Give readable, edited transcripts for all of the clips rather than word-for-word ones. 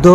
2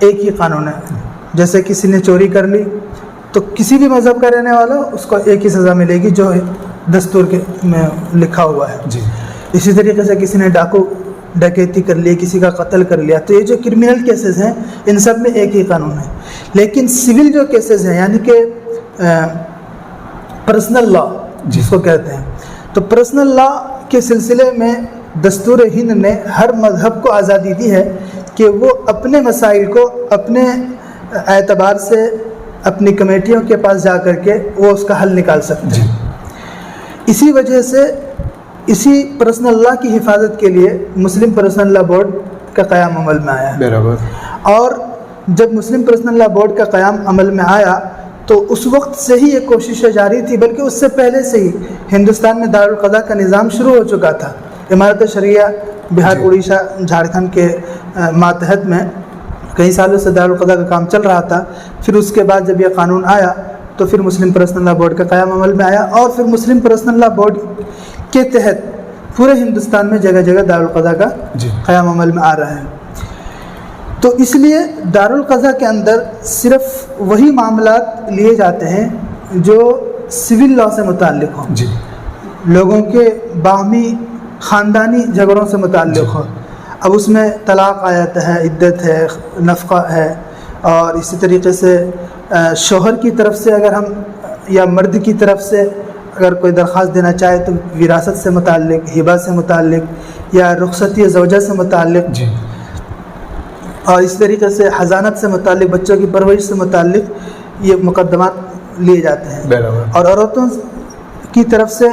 ایک ہی قانون ہے. جیسے کسی نے چوری کر لی تو کسی بھی مذہب کا رہنے والا اس کو ایک ہی سزا ملے گی جو دستور کے میں لکھا ہوا ہے. جی. اسی طریقے سے کسی نے ڈکیتی کر لی, کسی کا قتل کر لیا, تو یہ جو کرمنل کیسز ہیں ان سب میں ایک ہی قانون ہے. لیکن سول جو کیسز ہیں یعنی کہ پرسنل لا جس کو کہتے ہیں, تو پرسنل لا کے سلسلے میں دستور ہند نے ہر مذہب کو آزادی دی ہے کہ وہ اپنے مسائل کو اپنے اعتبار سے اپنی کمیٹیوں کے پاس جا کر کے وہ اس کا حل نکال سکتے ہیں. اسی وجہ سے اسی پرسنل لا کی حفاظت کے لیے مسلم پرسنل لا بورڈ کا قیام عمل میں آیا ہے. برابر. اور جب مسلم پرسنل لا بورڈ کا قیام عمل میں آیا تو اس وقت سے ہی یہ کوششیں جاری تھی, بلکہ اس سے پہلے سے ہی ہندوستان میں دارالقضاء کا نظام شروع ہو چکا تھا. امارت شریعہ بہار, اڑیسہ, جھارکھنڈ کے ماتحت میں کئی سالوں سے دارالقضاء کا کام چل رہا تھا. پھر اس کے بعد جب یہ قانون آیا تو پھر مسلم پرسنل لا بورڈ کا قیام عمل میں آیا, اور پھر مسلم پرسنل لا بورڈ کے تحت پورے ہندوستان میں جگہ جگہ دارالقضاء کا قیام عمل میں آ رہا ہے. تو اس لیے دارالقضاء کے اندر صرف وہی معاملات لیے جاتے ہیں جو سول لا سے متعلق ہوں, لوگوں کے باہمی خاندانی جھگڑوں سے متعلق ہو. اب اس میں طلاق آیت ہے, عدت ہے, نفقہ ہے, اور اسی طریقے سے شوہر کی طرف سے اگر ہم یا مرد کی طرف سے اگر کوئی درخواست دینا چاہے تو وراثت سے متعلق, ہبہ سے متعلق, یا رخصتی زوجہ سے متعلق, اور اس طریقے سے حضانت سے متعلق, بچوں کی پرورش سے متعلق یہ مقدمات لیے جاتے ہیں. اور عورتوں کی طرف سے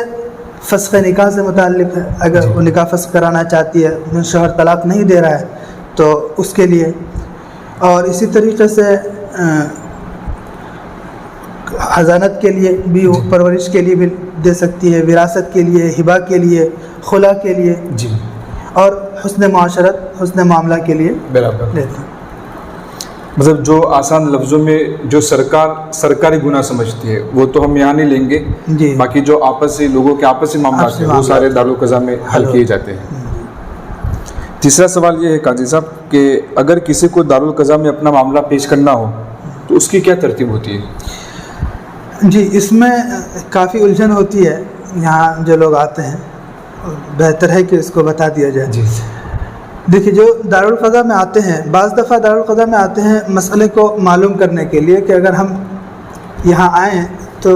فسخ نکاح سے متعلق ہے, اگر وہ نکاح فسخ کرانا چاہتی ہے, شوہر طلاق نہیں دے رہا ہے تو اس کے لیے. اور اسی طریقے سے حضانت کے لیے بھی, پرورش کے لیے بھی دے سکتی ہے, وراثت کے لیے, ہبہ کے لیے, خلا کے لیے, اور حسن معاشرت, حسن معاملہ کے لیے دیتے ہیں. مطلب جو آسان لفظوں میں جو سرکاری گناہ سمجھتی ہے وہ تو ہم یہاں نہیں لیں گے, باقی جو آپسی لوگوں کے آپسی معاملات ہیں وہ سارے دارالقضاء میں حل کیے جاتے ہیں. تیسرا سوال یہ ہے قاضی صاحب کہ اگر کسی کو دارالقضاء میں اپنا معاملہ پیش کرنا ہو تو اس کی کیا ترتیب ہوتی ہے؟ جی, اس میں کافی الجھن ہوتی ہے. یہاں جو لوگ آتے ہیں بہتر ہے کہ اس کو بتا دیا جائے. دیکھیے, جو دارالقضاء میں آتے ہیں, بعض دفعہ دارالقضاء میں آتے ہیں مسئلے کو معلوم کرنے کے لیے کہ اگر ہم یہاں آئیں تو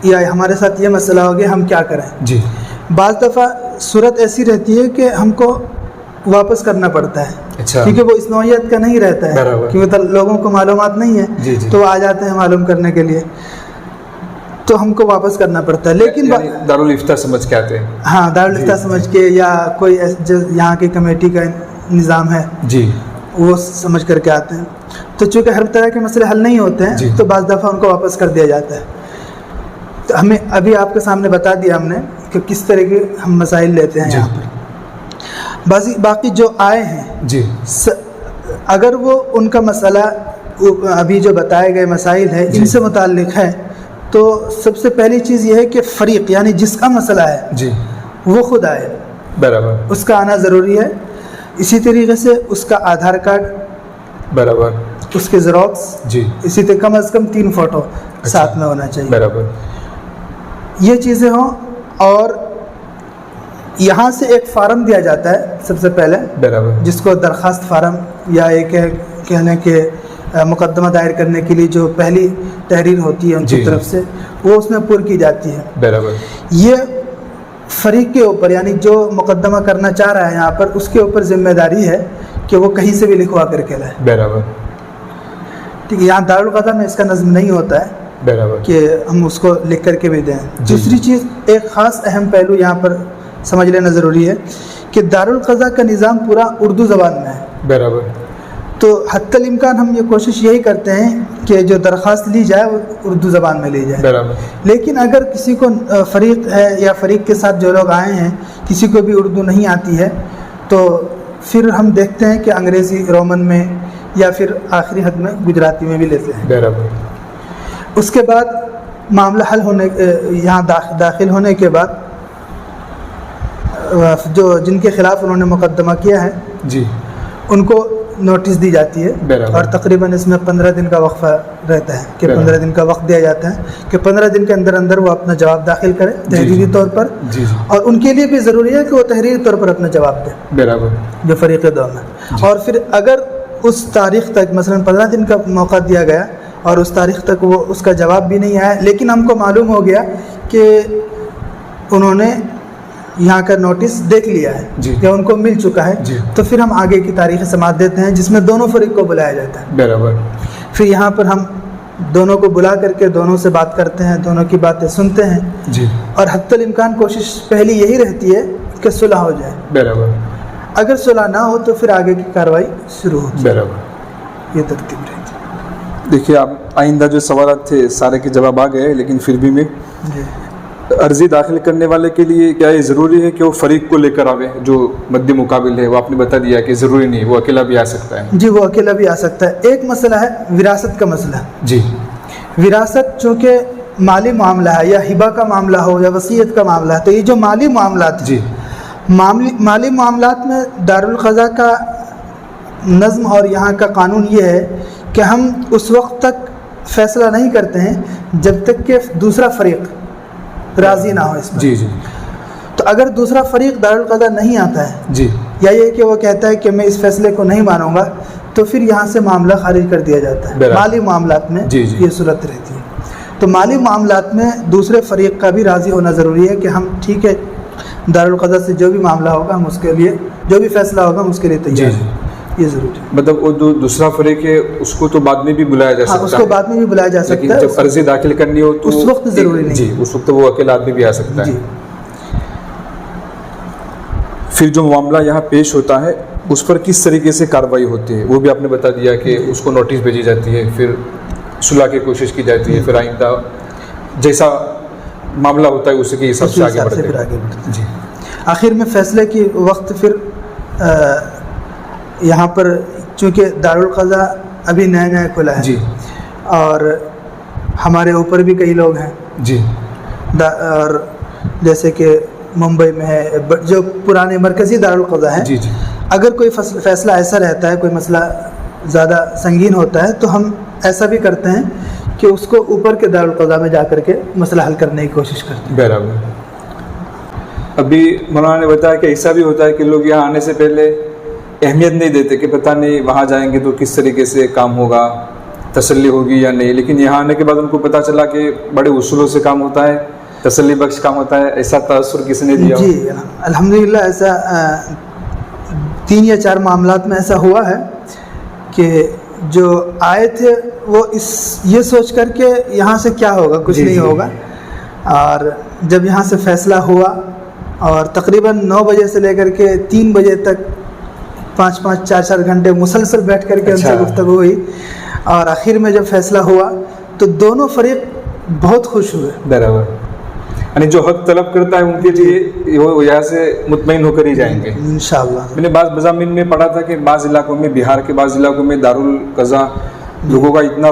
یا ہمارے ساتھ یہ مسئلہ ہو گیا, ہم کیا کریں. بعض دفعہ صورت ایسی رہتی ہے کہ ہم کو واپس کرنا پڑتا ہے, کیونکہ وہ اس نوعیت کا نہیں رہتا ہے, کیونکہ لوگوں کو معلومات نہیں ہے تو وہ آ جاتے ہیں معلوم کرنے کے لیے, تو ہم کو واپس کرنا پڑتا ہے. لیکن دارالفتہ سمجھ کے آتے ہیں. ہاں, دارالفتہ سمجھ کے, یا کوئی یہاں کی کمیٹی کا نظام ہے وہ سمجھ کر کے آتے ہیں. تو چونکہ ہر طرح کے مسئلے حل نہیں ہوتے ہیں تو بعض دفعہ ان کو واپس کر دیا جاتا ہے. تو ہمیں ابھی آپ کے سامنے بتا دیا ہم نے کہ کس طرح کے ہم مسائل لیتے ہیں یہاں پر. باقی جو آئے ہیں اگر وہ ان کا مسئلہ ابھی جو بتائے گئے مسائل ہے ان سے متعلق ہے تو سب سے پہلی چیز یہ ہے کہ فریق یعنی جس کا مسئلہ ہے وہ خود آئے. برابر. اس کا آنا ضروری ہے. اسی طریقے سے اس کا آدھار کارڈ, برابر, اس کے زیروکس, اسی طرح کم از کم 3 فوٹو ساتھ میں ہونا چاہیے. برابر. یہ چیزیں ہوں. اور یہاں سے ایک فارم دیا جاتا ہے سب سے پہلے, برابر, جس کو درخواست فارم یا ایک کہنے کے مقدمہ دائر کرنے کے لیے جو پہلی تحریر ہوتی ہے ان کی طرف سے وہ اس میں پر کی جاتی ہے. برابر. یہ فریق کے اوپر یعنی جو مقدمہ کرنا چاہ رہا ہے یہاں پر اس کے اوپر ذمہ داری ہے کہ وہ کہیں سے بھی لکھوا کر کے لائے. برابر. ٹھیک ہے, یہاں دارالقضاء میں اس کا نظم نہیں ہوتا ہے برابر کہ ہم اس کو لکھ کر کے بھی دیں. دوسری چیز, ایک خاص اہم پہلو یہاں پر سمجھ لینا ضروری ہے کہ دارالقضاء کا نظام پورا اردو زبان میں ہے. برابر. تو حتی الامکان ہم یہ کوشش یہی کرتے ہیں کہ جو درخواست لی جائے وہ اردو زبان میں لی جائے. برابر. لیکن اگر کسی کو فریق ہے یا فریق کے ساتھ جو لوگ آئے ہیں کسی کو بھی اردو نہیں آتی ہے تو پھر ہم دیکھتے ہیں کہ انگریزی رومن میں یا پھر آخری حد میں گجراتی میں بھی لیتے ہیں. برابر. اس کے بعد معاملہ حل ہونے یہاں داخل ہونے کے بعد جو جن کے خلاف انہوں نے مقدمہ کیا ہے ان کو نوٹس دی جاتی ہے برابر. اور تقریباً اس میں 15 دن کا وقفہ رہتا ہے کہ برابر. 15 دن کا وقت دیا جاتا ہے کہ 15 دن کے اندر اندر وہ اپنا جواب داخل کرے تحریری طور پر. جی جی اور ان کے لیے بھی ضروری ہے کہ وہ تحریری طور پر اپنا جواب دیں برابر. جو فریق دوم ہے. اور پھر اگر اس تاریخ تک مثلاً 15 دن کا موقع دیا گیا اور اس تاریخ تک وہ اس کا جواب بھی نہیں آیا لیکن ہم کو معلوم ہو گیا کہ انہوں نے یہاں کا نوٹس دیکھ لیا ہے جی. یا ان کو مل چکا ہے جی. تو پھر ہم آگے کی تاریخ سماعت دیتے ہیں جس میں دونوں فریق کو بلایا جاتا ہے. برابر. پھر یہاں پر ہم دونوں کو بلا کر کے دونوں سے بات کرتے ہیں, دونوں کی باتیں سنتے ہیں جی اور حتی الامکان کوشش پہلی یہی رہتی ہے کہ صلح ہو جائے. برابر. اگر صلح نہ ہو تو پھر آگے کی کارروائی شروع ہوتی ہے. برابر. یہ ترتیب رہتی ہے. دیکھیے آپ آئندہ جو سوالات تھے سارے کے جواب آ گئے لیکن پھر بھی میں جی عرضی داخل کرنے والے کے لیے کیا یہ ضروری ہے کہ وہ فریق کو لے کر آوے جو مدی مقابل ہے؟ وہ آپ نے بتا دیا کہ ضروری نہیں, وہ اکیلا بھی آ سکتا ہے. جی وہ اکیلا بھی آ سکتا ہے. ایک مسئلہ ہے وراثت کا مسئلہ. جی وراثت چونکہ مالی معاملہ ہے یا ہبہ کا معاملہ ہو یا وصیت کا معاملہ ہے تو یہ جو مالی معاملات ہیں جی مالی معاملات میں دارالقضاء کا نظم اور یہاں کا قانون یہ ہے کہ ہم اس وقت تک فیصلہ نہیں کرتے ہیں جب تک کہ دوسرا فریق راضی نہ ہو اس میں. جی جی تو اگر دوسرا فریق دارالقضاء نہیں آتا ہے جی یا یہ کہ وہ کہتا ہے کہ میں اس فیصلے کو نہیں مانوں گا تو پھر یہاں سے معاملہ خارج کر دیا جاتا ہے. برابر. مالی معاملات میں جی جی. یہ صورت رہتی ہے. تو مالی معاملات میں دوسرے فریق کا بھی راضی ہونا ضروری ہے کہ ہم ٹھیک ہے دارالقضاء سے جو بھی معاملہ ہوگا ہم اس کے لیے جو بھی فیصلہ ہوگا ہم اس کے لیے جی تیار جی. ہیں. یہ ضروری ہے. مطلب وہ جو دوسرا فریق ہے اس کو تو بعد میں بھی بلایا جا ہاں سکتا اس ہے کو بعد میں بھی بلایا جا لیکن سکتا ہے. جب عرضی داخل کرنی ہو تو اس وقت ضروری نہیں. جی اس وقت وہ اکیلا آدمی بھی آ سکتا ہے. جی پھر جو معاملہ یہاں پیش ہوتا ہے اس پر کس طریقے سے کارروائی ہوتی ہے وہ بھی آپ نے بتا دیا کہ اس کو نوٹس بھیجی جاتی ہے, پھر صلح کی کوشش کی جاتی ہے, پھر آئندہ جیسا معاملہ ہوتا ہے اسی کے حساب سے آگے بڑھتے ہیں. جی آخر میں فیصلے کی وقت پھر یہاں پر چونکہ دارالقضاء ابھی نیا نیا کھلا ہے جی اور ہمارے اوپر بھی کئی لوگ ہیں جی اور جیسے کہ ممبئی میں ہے جو پرانے مرکزی دارالقضاء ہے. جی جی اگر کوئی فیصلہ ایسا رہتا ہے کوئی مسئلہ زیادہ سنگین ہوتا ہے تو ہم ایسا بھی کرتے ہیں کہ اس کو اوپر کے دارالقضاء میں جا کر کے مسئلہ حل کرنے کی کوشش کرتے ہیں. برابر. ابھی مولانا نے بتایا کہ ایسا بھی ہوتا ہے کہ لوگ یہاں آنے سے پہلے اہمیت نہیں دیتے کہ پتہ نہیں وہاں جائیں گے تو کس طریقے سے کام ہوگا, تسلی ہوگی یا نہیں, لیکن یہاں آنے کے بعد ان کو پتہ چلا کہ بڑے اصولوں سے کام ہوتا ہے, تسلی بخش کام ہوتا ہے. ایسا تاثر کس نے دیا؟ جی الحمدللہ ایسا 3 یا 4 معاملات میں ایسا ہوا ہے کہ جو آئے تھے وہ یہ سوچ کر کہ یہاں سے کیا ہوگا, کچھ جی نہیں جی. ہوگا, اور جب یہاں سے فیصلہ ہوا اور تقریباً 9 بجے سے لے کر کے 3 بجے تک 5-5 4-4 گھنٹے مسلسل بیٹھ کر کے ان سے گفتگو ہوئی اور آخر میں جب فیصلہ ہوا تو دونوں فریق بہت خوش ہوئے. برابر. یعنی جو حق طلب کرتا ہے ان کے لیے وہ یہاں سے مطمئن ہو کر ہی جائیں گے انشاءاللہ. میں نے بعض مضامین میں پڑھا تھا کہ بعض علاقوں میں, بہار کے بعض علاقوں میں دارالقضاء لوگوں کا اتنا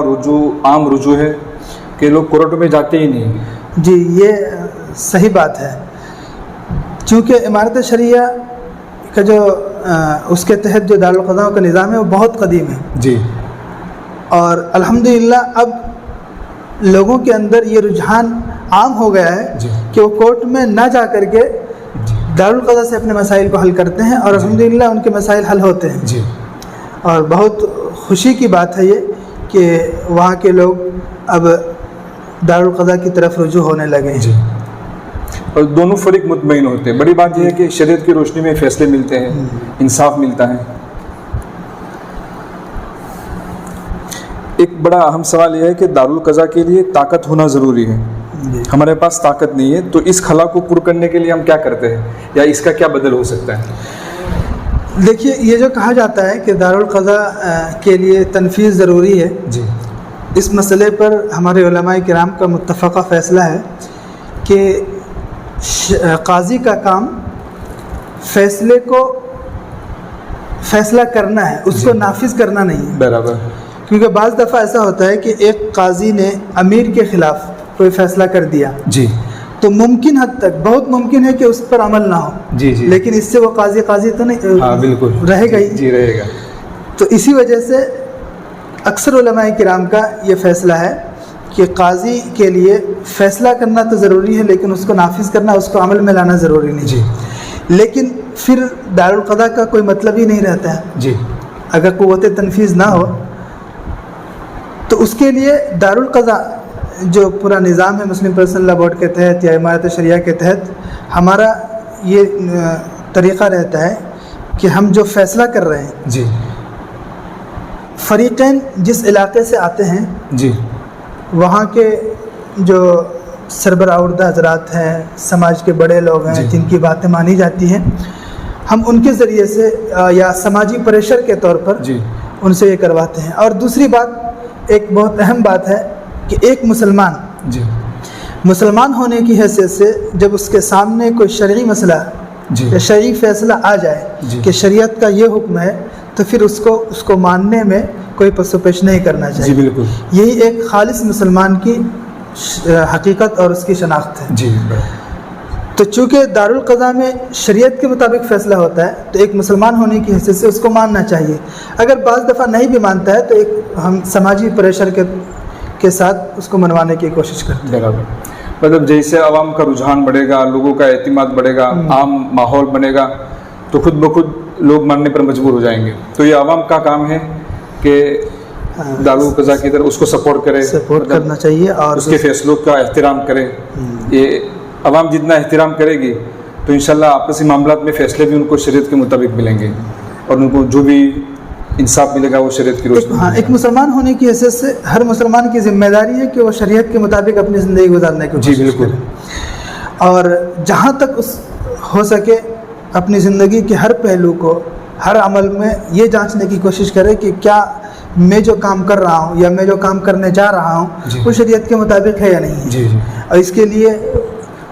عام رجوع ہے کہ لوگ کورٹ میں جاتے ہی نہیں. جی یہ صحیح بات ہے, چونکہ امارت شریعہ کا جو اس کے تحت جو دارالقضاء کا نظام ہے وہ بہت قدیم ہے. جی اور الحمدللہ اب لوگوں کے اندر یہ رجحان عام ہو گیا ہے جی. کہ وہ کورٹ میں نہ جا کر کے دارالقضاء سے اپنے مسائل کو حل کرتے ہیں اور الحمدللہ ان کے مسائل حل ہوتے ہیں. جی اور بہت خوشی کی بات ہے یہ کہ وہاں کے لوگ اب دارالقضاء کی طرف رجوع ہونے لگے ہیں. جی اور دونوں فریق مطمئن ہوتے ہیں. بڑی بات یہ ہے کہ شریعت کی روشنی میں فیصلے ملتے ہیں, انصاف ملتا ہے. ایک بڑا اہم سوال یہ ہے کہ دارالقضاء کے لیے طاقت ہونا ضروری ہے. ہمارے پاس طاقت نہیں ہے تو اس خلا کو پر کرنے کے لیے ہم کیا کرتے ہیں یا اس کا کیا بدل ہو سکتا ہے؟ دیکھیے یہ جو کہا جاتا ہے کہ دارالقضاء کے لیے تنفیذ ضروری ہے, جی اس مسئلے پر ہمارے علماء کرام کا متفقہ فیصلہ ہے کہ قاضی کا کام فیصلے کو فیصلہ کرنا ہے, اس کو نافذ کرنا نہیں ہے. برابر. کیونکہ بعض دفعہ ایسا ہوتا ہے کہ ایک قاضی نے امیر کے خلاف کوئی فیصلہ کر دیا جی تو ممکن حد تک بہت ممکن ہے کہ اس پر عمل نہ ہو. جی جی لیکن اس سے وہ قاضی تو نہیں, ہاں بالکل رہے گا ہی. جی رہے گا. تو اسی وجہ سے اکثر علماء کرام کا یہ فیصلہ ہے کہ قاضی کے لیے فیصلہ کرنا تو ضروری ہے، لیکن اس کو نافذ کرنا، اس کو عمل میں لانا ضروری نہیں جی لیکن پھر دارالقضا کا کوئی مطلب ہی نہیں رہتا ہے جی اگر قوت تنفیذ نہ ہو۔ تو اس کے لیے دارالقضا جو پورا نظام ہے مسلم پرسنل لا بورڈ کے تحت یا امارت شریعہ کے تحت، ہمارا یہ طریقہ رہتا ہے کہ ہم جو فیصلہ کر رہے ہیں، جی فریقین جس علاقے سے آتے ہیں جی وہاں کے جو سربراہ عہدہ حضرات ہیں، سماج کے بڑے لوگ ہیں جی جن کی باتیں مانی جاتی ہیں، ہم ان کے ذریعے سے یا سماجی پریشر کے طور پر جی ان سے یہ کرواتے ہیں۔ اور دوسری بات، ایک بہت اہم بات ہے کہ ایک جی مسلمان ہونے کی حیثیت سے جب اس کے سامنے کوئی شرعی مسئلہ جی یا شرعی فیصلہ آ جائے جی کہ شریعت کا یہ حکم ہے، تو پھر اس کو ماننے میں کوئی پس و پیش نہیں کرنا جی چاہیے۔ بالکل یہی ایک خالص مسلمان کی حقیقت اور اس کی شناخت ہے۔ جی تو چونکہ دارالقضا میں شریعت کے مطابق فیصلہ ہوتا ہے تو ایک مسلمان ہونے کی حیثیت سے اس کو ماننا چاہیے۔ اگر بعض دفعہ نہیں بھی مانتا ہے تو ایک ہم سماجی پریشر کے ساتھ اس کو منوانے کی کوشش کرتے ہیں۔ برابر، مطلب جیسے عوام کا رجحان بڑھے گا، لوگوں کا اعتماد بڑھے گا، عام ماحول بنے گا، تو خود بخود لوگ ماننے پر مجبور ہو جائیں گے۔ تو یہ عوام کا کام ہے کہ دارالقضا کی طرف اس کو سپورٹ کرنا چاہیے اور اس کے فیصلوں کا احترام کرے۔ یہ عوام جتنا احترام کرے گی تو انشاءاللہ آپسی معاملات میں فیصلے بھی ان کو شریعت کے مطابق ملیں گے، اور ان کو جو بھی انصاف ملے گا وہ شریعت کی روشنی میں۔ ایک مسلمان ہونے کی حیثیت سے ہر مسلمان کی ذمہ داری ہے کہ وہ شریعت کے مطابق اپنی زندگی گزارنے کی جی کوشش بالکل، کرے، اور جہاں تک ہو سکے اپنی زندگی کے ہر پہلو کو، ہر عمل میں یہ جانچنے کی کوشش کرے کہ کیا میں جو کام کر رہا ہوں یا میں جو کام کرنے جا رہا ہوں وہ شریعت کے مطابق ہے یا نہیں ہے۔ جی اور اس کے لیے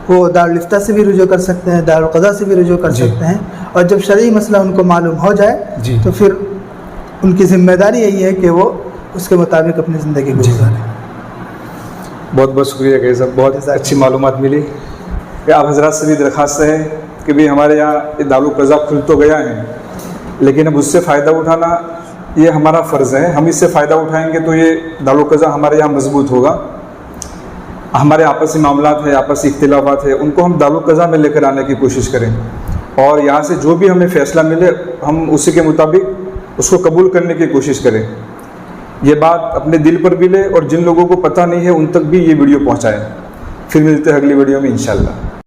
وہ دارالفتہ سے بھی رجوع کر سکتے ہیں، دارالقضا سے بھی رجوع کر سکتے ہیں، اور جب شرعی مسئلہ ان کو معلوم ہو جائے تو پھر ان کی ذمہ داری یہی ہے کہ وہ اس کے مطابق اپنی زندگی گزاریں۔ بہت بہت شکریہ کہ صاحب، بہت اچھی معلومات ملی۔ کہ آپ حضرات سے بھی درخواست ہے کہ بھی ہمارے یہاں یہ دارالقضا کھل تو گیا ہے، لیکن اب اس سے فائدہ اٹھانا یہ ہمارا فرض ہے۔ ہم اس سے فائدہ اٹھائیں گے تو یہ دارالقضا ہمارے یہاں مضبوط ہوگا۔ ہمارے آپسی معاملات ہے، آپسی اختلافات ہے، ان کو ہم دارالقضا میں لے کر آنے کی کوشش کریں، اور یہاں سے جو بھی ہمیں فیصلہ ملے ہم اسی کے مطابق اس کو قبول کرنے کی کوشش کریں۔ یہ بات اپنے دل پر بھی لے، اور جن لوگوں کو پتہ نہیں ہے ان تک بھی یہ ویڈیو پہنچائیں۔ پھر ملتے ہیں اگلی ویڈیو میں انشاءاللہ۔